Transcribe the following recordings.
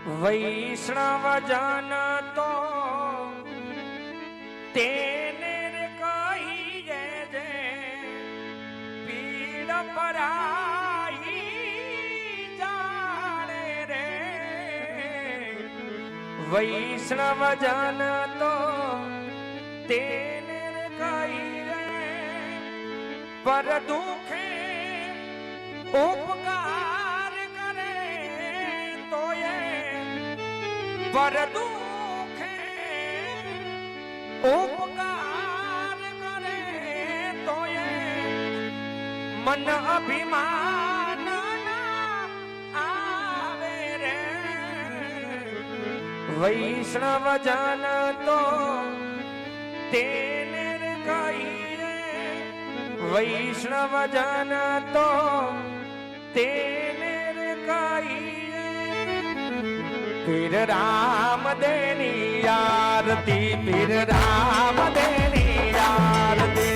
વૈષ્ણવજન તો તેને રે કહીએ જે પીડ પરાઈ જાણે રે વૈષ્ણવજન તો તેને રે કહીએ પર દુખે ઉપકાર કરે તોય પર દુખે ઉપકાર કરે તોય મન અભિમાન આવે રે વૈષ્ણવજન તો તેને રે કહીએ વૈષ્ણવજન તો તેને રે કહીએ પીર રામ દેની આરતી પીર રામ દેની આરતી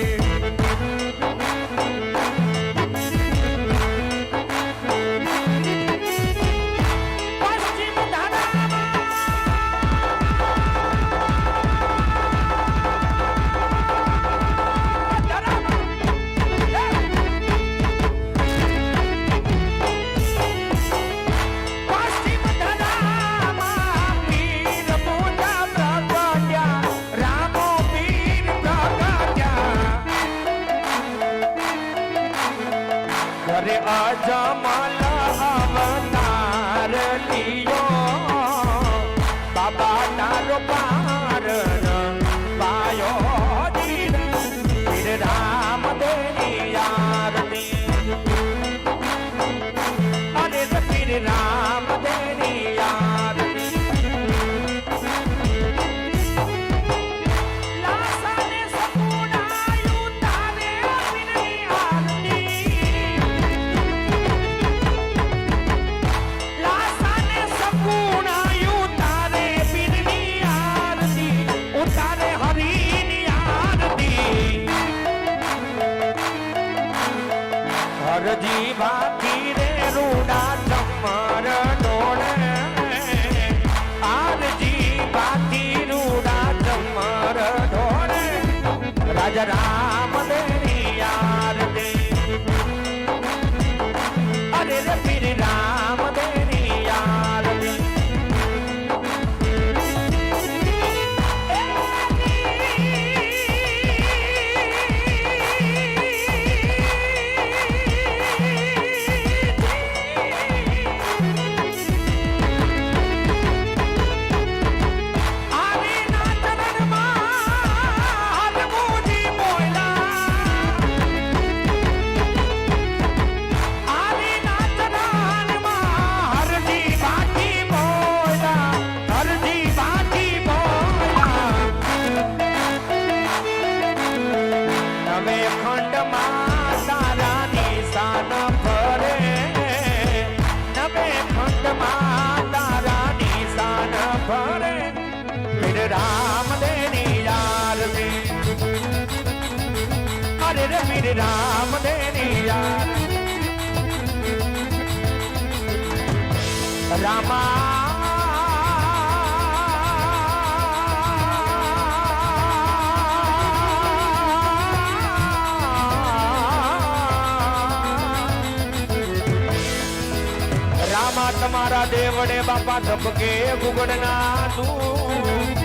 અજમલ અવતાર લિયો બાબા તારો પાર પાયો દીર પીર રામ દેની આરતી અરે પીર રામ દેની આરતી લાસાને સપુડાયું તારે પીરની આરતી હરજી બાકી રે રૂડા ચમર ડોળે આરજી બાકી રૂડા ચમર ડોળે રાજા રામ દેની આરતી અરે રે પીર રામ દેની આરતી રામ દેની આરતી અરે રે પીર રામ દેની આરતી રામા રામા તમારા દેવડે બાપા ધબકે ગુગડના તું